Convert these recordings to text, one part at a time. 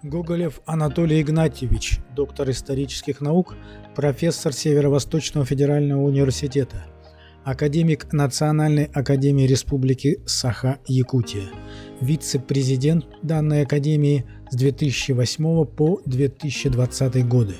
Гоголев Анатолий Игнатьевич, доктор исторических наук, профессор Северо-Восточного федерального университета, академик Национальной академии Республики Саха-Якутия, вице-президент данной академии с 2008 по 2020 годы,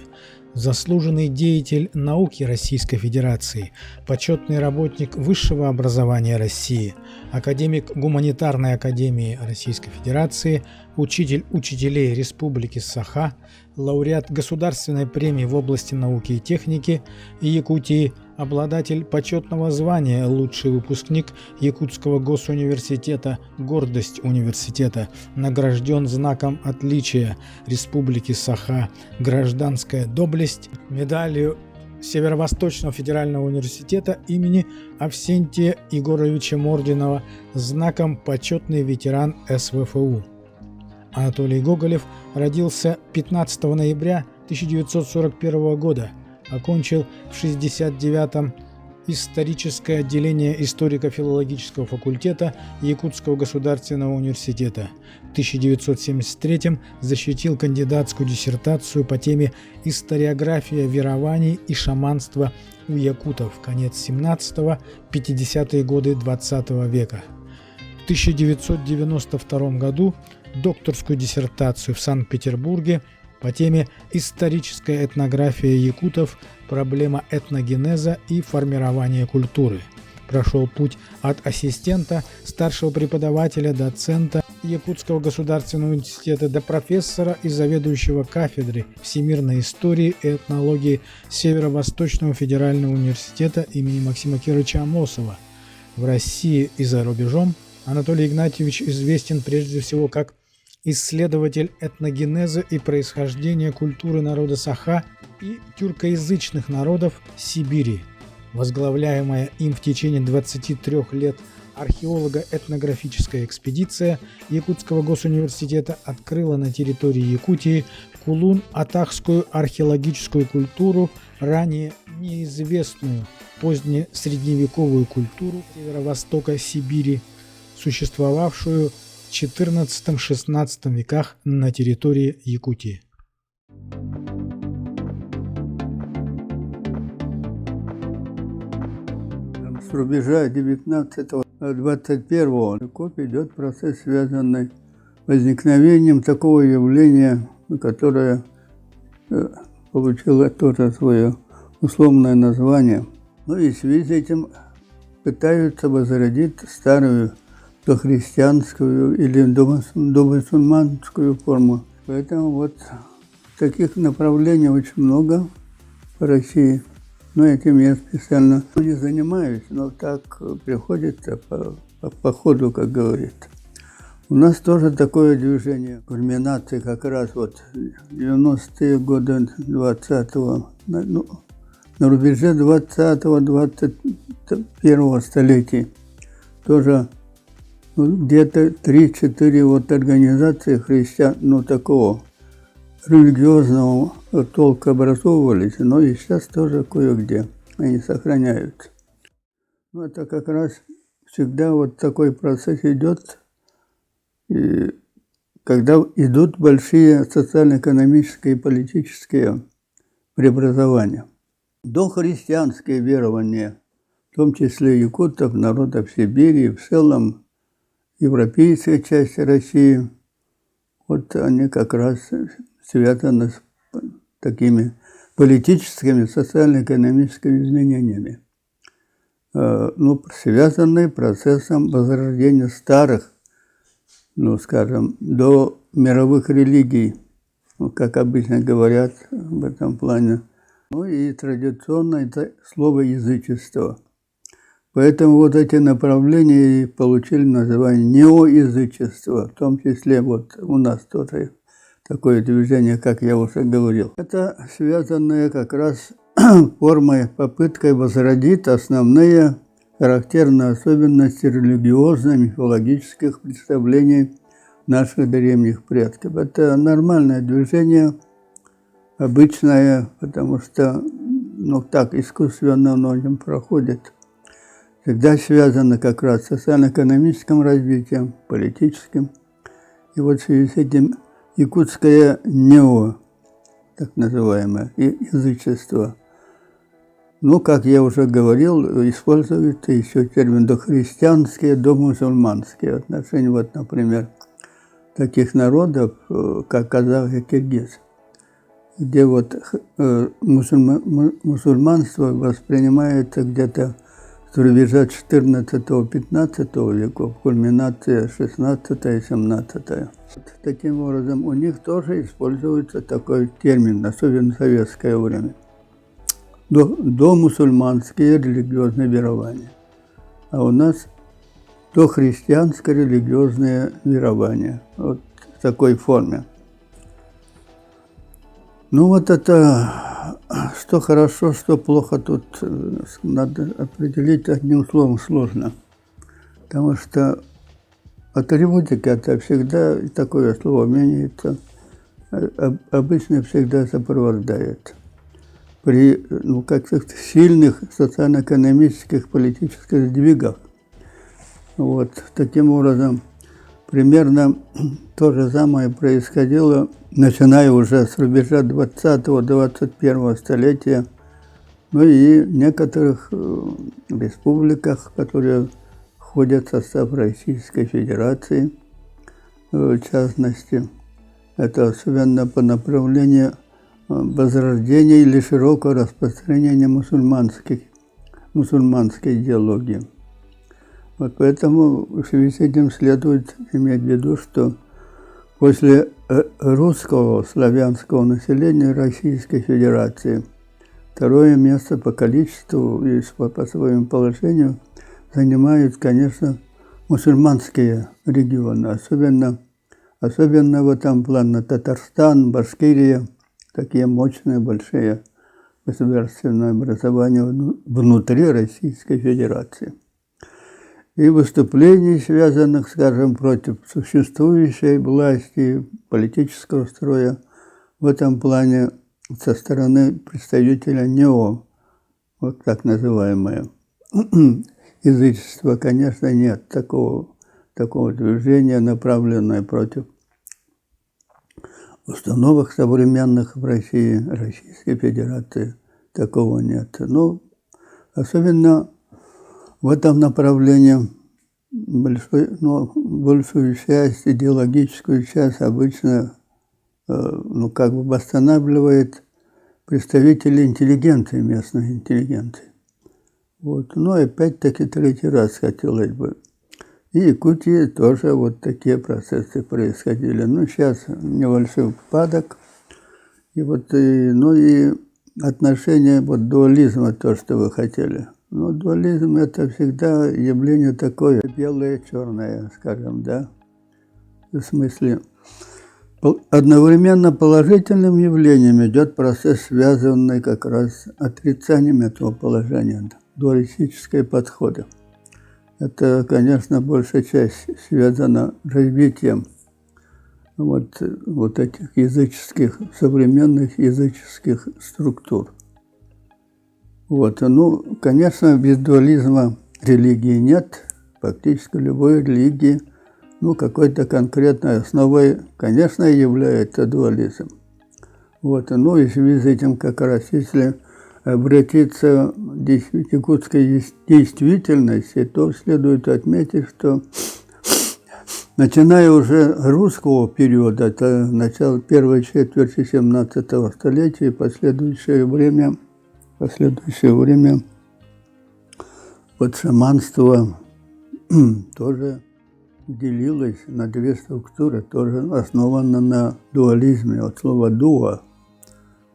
заслуженный деятель науки Российской Федерации, почетный работник высшего образования России, академик Гуманитарной академии Российской Федерации, учитель учителей Республики Саха, лауреат Государственной премии в области науки и техники Якутии, обладатель почетного звания «Лучший выпускник Якутского госуниверситета», гордость университета, награжден знаком отличия Республики Саха, гражданская доблесть, медалью Северо-Восточного федерального университета имени Авсентия Егоровича Мординова, знаком почетный ветеран СВФУ. Анатолий Гоголев родился 15 ноября 1941 года, окончил в 1969-м историческое отделение историко-филологического факультета Якутского государственного университета. В 1973-м защитил кандидатскую диссертацию по теме «Историография верований и шаманства у якутов. Конец 17-го, 50-е годы XX века». В 1992 году докторскую диссертацию в Санкт-Петербурге по теме «Историческая этнография якутов. Проблема этногенеза и формирования культуры». Прошел путь от ассистента, старшего преподавателя, доцента Якутского государственного университета до профессора и заведующего кафедры всемирной истории и этнологии Северо-Восточного федерального университета имени Максима Кировича Амосова. В России и за рубежом Анатолий Игнатьевич известен прежде всего как исследователь этногенеза и происхождения культуры народа Саха и тюркоязычных народов Сибири. Возглавляемая им в течение 23 лет археолого-этнографическая экспедиция Якутского госуниверситета открыла на территории Якутии кулун-атахскую археологическую культуру, ранее неизвестную позднесредневековую культуру северо-востока Сибири, существовавшую в XIV-XVI веках на территории Якутии. С рубежа 19-21 веков идет процесс, связанный с возникновением такого явления, которое получило тоже свое условное название. Ну и в связи с этим пытаются возродить старую дохристианскую или домусульманскую форму. Поэтому вот таких направлений очень много по России. Но этим я специально не занимаюсь, но так приходится по ходу, как говорится. У нас тоже такое движение, кульминации как раз вот 90-е годы 20-го, на рубеже 20-го, 21-го столетия. Тоже где-то 3-4 вот организации христиан, такого религиозного толка образовывались, но и сейчас тоже кое-где они сохраняются. Это как раз всегда вот такой процесс идет, и когда идут большие социально-экономические и политические преобразования. Дохристианские верования, в том числе якутов, народов Сибири, в целом европейская часть России, вот они как раз связаны с такими политическими, социально-экономическими изменениями, связанные процессом возрождения старых, скажем, до мировых религий, как обычно говорят в этом плане, и традиционно это слово язычество. Поэтому вот эти направления получили название неоязычество, в том числе вот у нас тоже такое движение, как я уже говорил. Это связанное как раз формой, попыткой возродить основные характерные особенности религиозно-мифологических представлений наших древних предков. Это нормальное движение, обычное, потому что так искусственно оно проходит. Всегда связано как раз с социально-экономическим развитием, политическим. И вот в связи с этим якутское нео, так называемое, язычество. Ну, как я уже говорил, используется еще термин дохристианские, домусульманские отношения. Вот, например, таких народов, как казахи и киргизы, где вот мусульманство воспринимается где-то с рубежа 14-15 веков, кульминация 16 и 17. Таким образом, у них тоже используется такой термин, особенно в советское время. Домусульманские религиозные верования. А у нас дохристианское религиозное верование. Вот в такой форме. Ну вот это, что хорошо, что плохо, тут надо определить одним словом сложно. Потому что атрибутика это всегда, такое слово меняется, обычно всегда сопровождает. При каких-то сильных социально-экономических, политических сдвигах. Вот, таким образом, примерно то же самое происходило, начиная уже с рубежа 20-21 столетия, ну и в некоторых республиках, которые входят в состав Российской Федерации, в частности, это особенно по направлению возрождения или широкого распространения мусульманской идеологии. Вот поэтому в связи с этим следует иметь в виду, что после русского славянского населения Российской Федерации второе место по количеству и по своему положению занимают, конечно, мусульманские регионы, особенно в этом плане Татарстан, Башкирия, такие мощные, большие государственные образования внутри Российской Федерации. И выступлений, связанных, скажем, против существующей власти, политического строя, в этом плане со стороны представителя НЕО, вот так называемое, язычество, конечно, нет такого движения, направленное против установок современных в России, Российской Федерации. Такого нет. Но особенно в этом направлении большую часть, идеологическую часть обычно восстанавливает представители интеллигенции, местной интеллигенции. Вот. Но опять-таки третий раз хотелось бы. И в Якутии тоже вот такие процессы происходили. Ну, сейчас небольшой упадок. И отношение дуализма, то, что вы хотели. Но дуализм – это всегда явление такое, белое, черное, скажем, да. В смысле, одновременно положительным явлением идет процесс, связанный как раз с отрицанием этого положения, дуалистические подходы. Это, конечно, большая часть связана с развитием вот этих современных языческих структур. Вот. Ну, конечно, без дуализма религии нет. Фактически любой религии, какой-то конкретной основой, конечно, является дуализм. Вот. Ну, и в связи с этим, как раз, если обратиться к якутской действительности, то следует отметить, что начиная уже русского периода, это начало первой четверти 17 столетия и последующее время вот шаманство тоже делилось на две структуры, тоже основано на дуализме, от слова «дуа».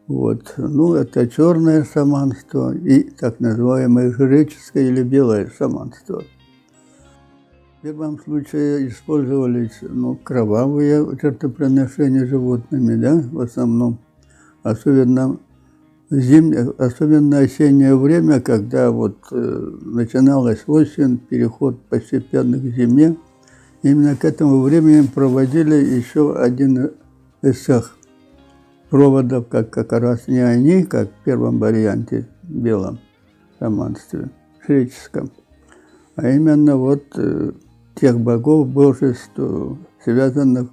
Вот. Ну, это черное шаманство и так называемое греческое или белое шаманство. В первом случае использовались кровавые жертвоприношения животными, да, в основном, особенно осеннее время, когда начиналась осень, переход постепенно к зиме, именно к этому времени проводили еще один из всех проводов, как раз не они, как в первом варианте, белом шаманстве, греческом, а именно тех богов, божеств, связанных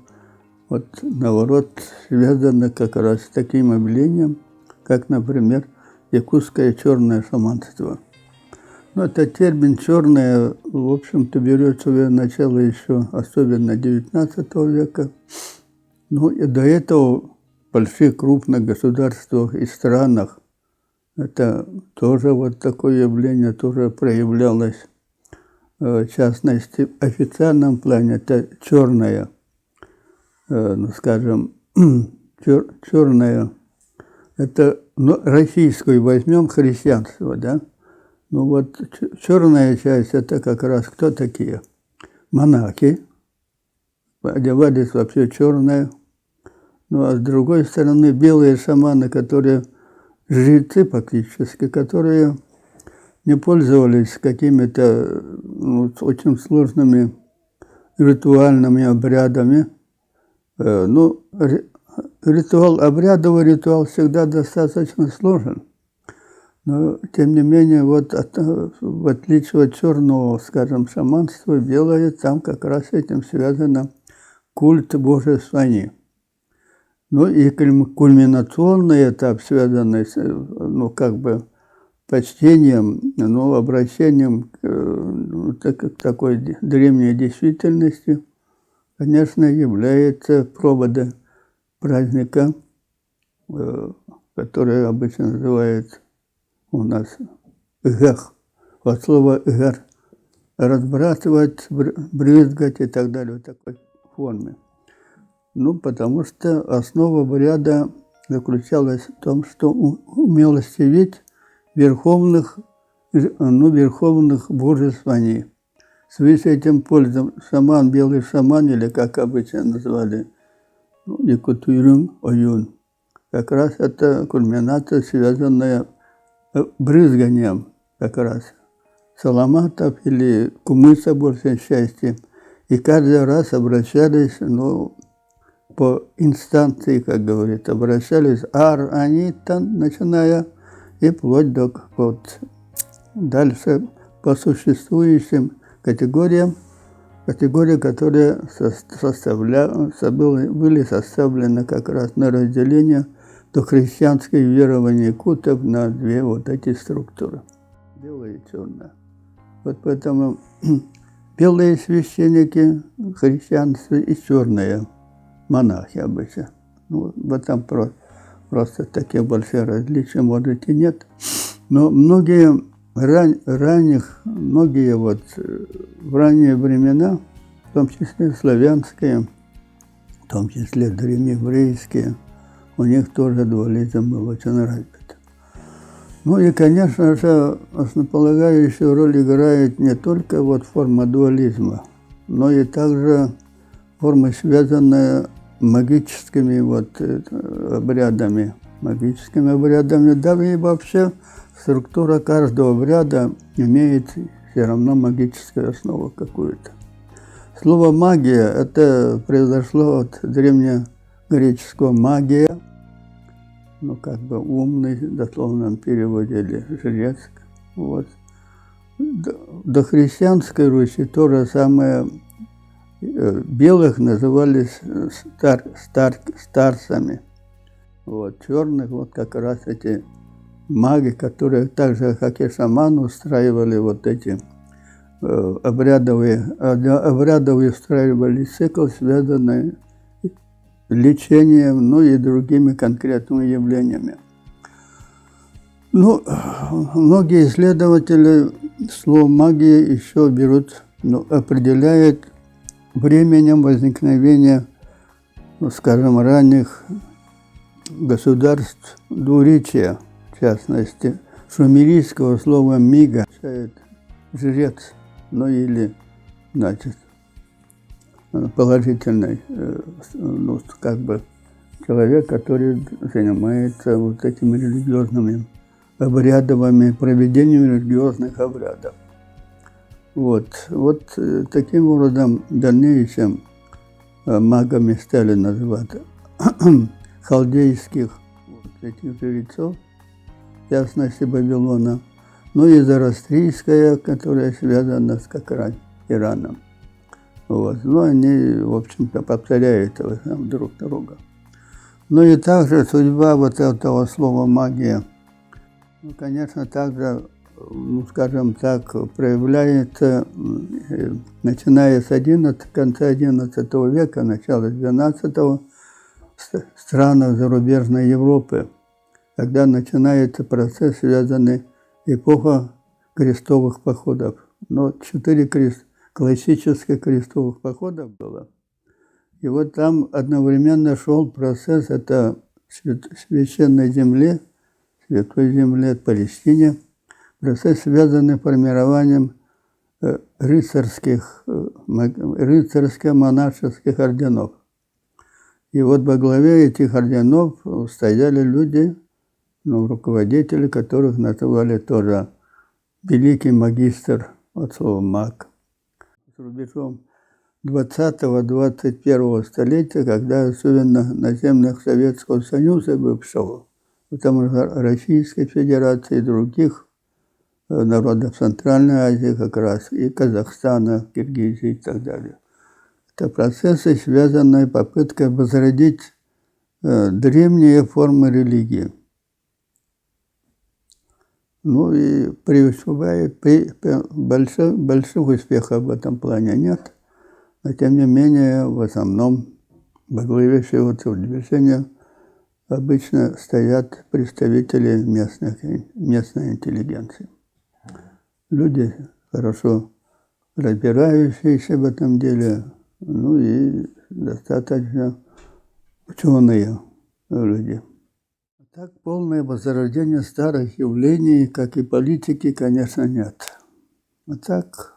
вот наоборот связано как раз с таким явлением, как, например, якутское черное шаманство. Ну, этот термин «черное», в общем-то, берет свое начало еще особенно XIX века. Ну, и до этого в больших крупных государствах и странах это тоже вот такое явление тоже проявлялось. В частности, в официальном плане это черное, ну, скажем, черное, это, ну, российскую возьмем христианство, да? Ну вот черная часть это как раз кто такие? Монахи, одевались вообще черное. Ну а с другой стороны белые шаманы, которые жрецы фактически, которые не пользовались какими-то, ну, очень сложными ритуальными обрядами. Ну, обрядовый ритуал всегда достаточно сложен. Но, тем не менее, вот в отличие от черного, скажем, шаманства, белое, там как раз с этим связано культ божествования. Ну и кульминационный этап, связанный с, ну, как бы, почтением, ну, обращением к такой древней действительности, конечно, является проводом праздника, который обычно называется у нас гэх, от слова гэр, разбрасывать, брызгать и так далее, в такой форме. Ну, потому что основа обряда заключалась в том, что умилостивить верховных божествований. В связи с этим пользом шаман, белый шаман, или как обычно назвали, ну, Якутюрюм Оюн, как раз это кульминация, связанная брызганием как раз саламатов или кумыса, большей части. И каждый раз обращались, ну, по инстанции, как говорит, обращались ар-анитан, начиная, и вплоть до вот, дальше по существующим категориям, которые были составлены как раз на разделение до христианских верований якутов на две вот эти структуры, белое и черное. Вот поэтому белые священники, христианство и черные монахи обычно. Ну, в этом просто таких больших различий, может, и нет. Но многие вот в ранние времена, в том числе славянские, в том числе древнееврейские, у них тоже дуализм был очень развит. Ну и, конечно же, основополагающую роль играет не только вот форма дуализма, но и также формы, связанные магическими вот обрядами. Да и вообще структура каждого обряда имеет все равно магическую основу какую-то. Слово «магия» это произошло от древнегреческого «магия», ну, как бы умный, в дословном переводе, или жрец. Вот. До христианской Руси то же самое. Белых назывались старцами. Вот. Черных вот как раз эти маги, которые так же, как и шаманы, устраивали вот эти обрядовые устраивали цикл, связанный с лечением, ну и другими конкретными явлениями. Ну, многие исследователи слово «магия» еще берут, ну, определяют временем возникновения, ну, скажем, ранних государств двуречия, в частности, шумерийского слова «мига», жрец, ну или, значит, положительный, ну, как бы человек, который занимается вот этими религиозными обрядовыми, проведением религиозных обрядов. Вот таким образом в дальнейшем магами стали называть халдейских вот этих жрецов, в частности Вавилона, ну и зороастрийская, которая связана с как раз Ираном. Вот. Но они, в общем-то, повторяют друг друга. Ну и также судьба вот этого слова «магия», ну, конечно, также, ну, скажем так, проявляется, начиная с конца XI века, начала XII, в странах зарубежной Европы, когда начинается процесс, связанный эпоха крестовых походов. Но 4 классических крестовых походов было. И вот там одновременно шел процесс, это священной земле, Святой Земле, Палестине, процесс, связанный с формированием рыцарско-монашеских орденов. И вот во главе этих орденов стояли люди, ну, руководители, которых называли тоже великий магистр, от слова маг. С рубежом 20-21 столетия, когда особенно на землях Советского Союза бывшего, потому что Российской Федерации и других народов Центральной Азии как раз, и Казахстана, Киргизии и так далее. Это процессы, связанные с попыткой возродить древние формы религии. Ну и преуспевает, больших успехов в этом плане нет, но тем не менее, в основном, во главе всего этого движения обычно стоят представители местной интеллигенции. Люди, хорошо разбирающиеся в этом деле, ну и достаточно ученые люди. Так, полное возрождение старых явлений, как и политики, конечно, нет. А так,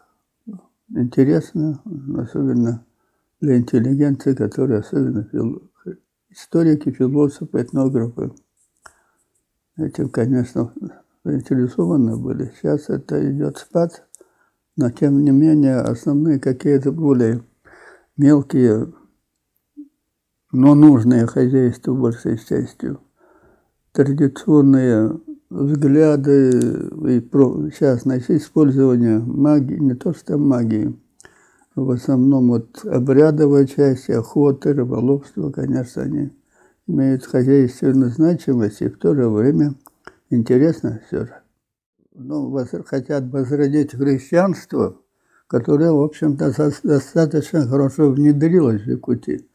интересно, особенно для интеллигенции, которые особенно историки, философы, этнографы, этим, конечно, заинтересованы были. Сейчас это идет спад, но тем не менее основные какие-то более мелкие, но нужные хозяйству большей частью, традиционные взгляды и в частности использование магии, не то что магии, в основном вот обрядовая часть, охоты, рыболовство, конечно, они имеют хозяйственную значимость и в то же время интересно все же. Ну, хотят возродить христианство, которое, в общем-то, достаточно хорошо внедрилось в Якутии,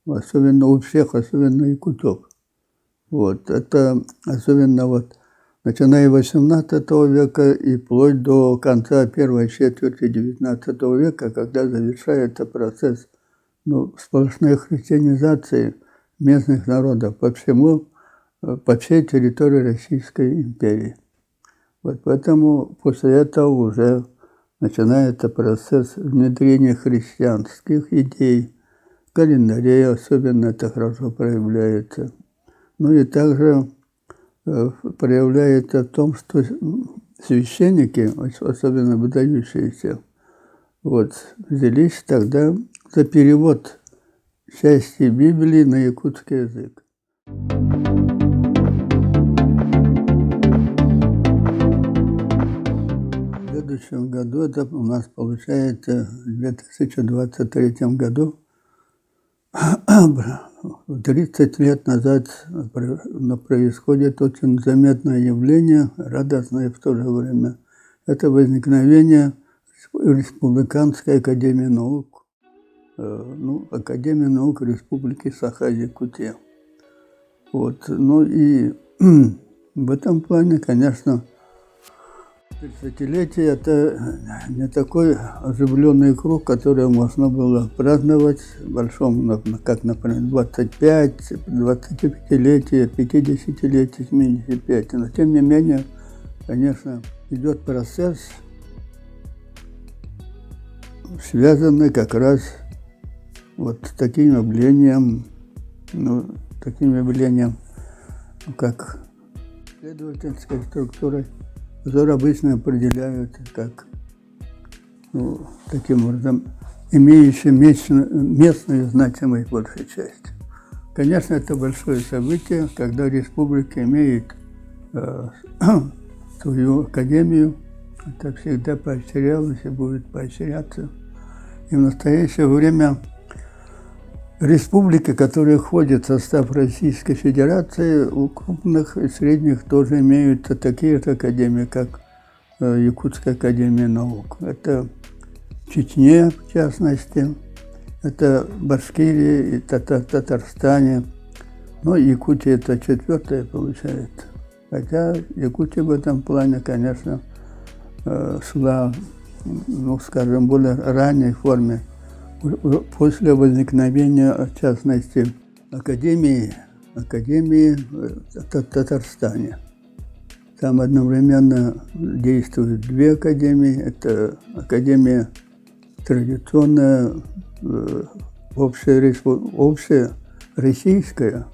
особенно у всех, особенно якутов. Вот, это особенно вот начиная с XVIII века и вплоть до конца первой четверти XIX века, когда завершается процесс, ну, сплошной христианизации местных народов по всей территории Российской империи. Вот поэтому после этого уже начинается процесс внедрения христианских идей, календарей, особенно это хорошо проявляется. Ну и также проявляется в том, что священники, особенно выдающиеся, вот, взялись тогда за перевод части Библии на якутский язык. В следующем году, это у нас получается в 2023 году, 30 лет назад происходит очень заметное явление, радостное в то же время. Это возникновение Республиканской академии наук, Академии наук Республики Саха-Якутия. Вот. Ну и в этом плане, конечно, 30-летие – это не такой оживленный круг, который можно было праздновать в большом, как, например, 25-летие, 50-летие, 75. Но, тем не менее, конечно, идет процесс, связанный как раз вот с таким явлением, как исследовательской структурой, которые обычно определяют как, таким образом, имеющие местную значимость большей части. Конечно, это большое событие, когда республика имеет свою академию, это всегда поощрялось и будет поощряться. И в настоящее время республики, которые входят в состав Российской Федерации, у крупных и средних тоже имеются такие же академии, как Якутская академия наук. Это в Чечне, в частности, это в Башкирии и Татарстане. Но Якутия это 4-е получается. Хотя Якутия в этом плане, конечно, шла, ну, скажем, в более ранней форме, после возникновения, в частности, академии в Татарстане. Там одновременно действуют 2 академии. Это академия традиционная, общероссийская,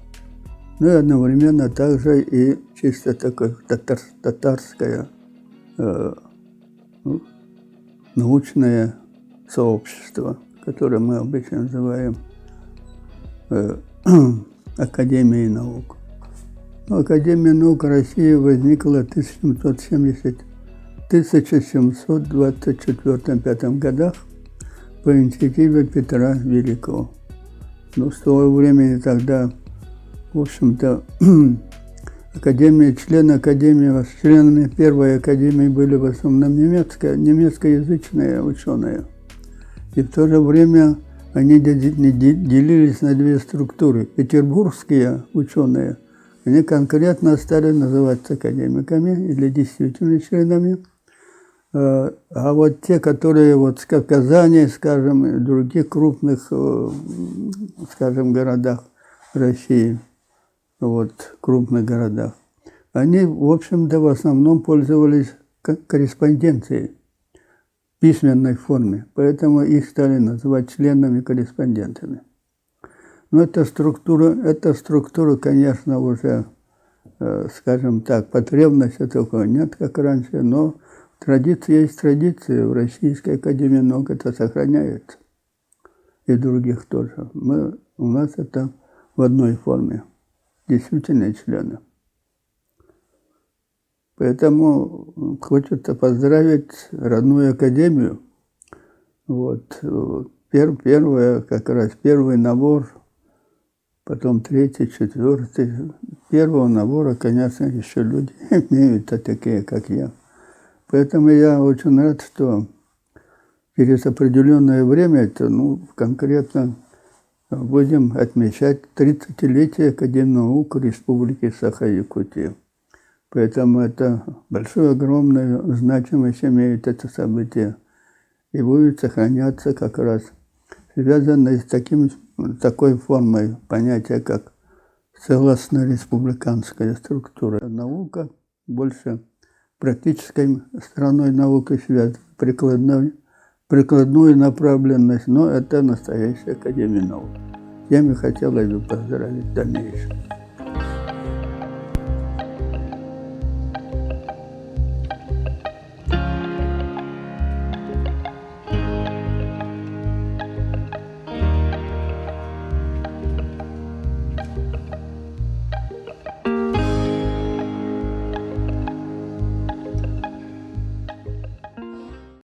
ну и одновременно также и чисто такое татарское научное сообщество, которое мы обычно называем Академией наук. Но Академия наук России возникла в 1724-5 годах по инициативе Петра Великого. Но с того времени тогда, в общем-то, членами первой академии были в основном немецкоязычные ученые. И в то же время они делились на 2 структуры. Петербургские ученые, они конкретно стали называться академиками или действительно членами. А вот те, которые вот в Казани, скажем, и других крупных, скажем, городах России, вот, крупных городах, они, в общем-то, в основном пользовались корреспонденцией в письменной форме, поэтому их стали называть членами-корреспондентами. Но эта структура, конечно, уже, скажем так, потребности такого нет, как раньше, но традиция есть традиция, в Российской академии наук это сохраняется, и в других тоже. У нас это в одной форме, действительно члены. Поэтому хочется поздравить родную академию. Вот. Первый набор, потом 3-й, 4-й. Первого набора, конечно, еще люди имеют, такие, как я. Поэтому я очень рад, что через определенное время, это, конкретно будем отмечать 30-летие Академии наук Республики Саха-Якутия. Поэтому это большую, огромную значимость имеет это событие и будет сохраняться как раз, связанное с такой формой понятия, как целостно-республиканская структура. Наука больше практической стороной науки связана, прикладную направленность, но это настоящая Академия наук. Я бы хотел ее поздравить в дальнейшем.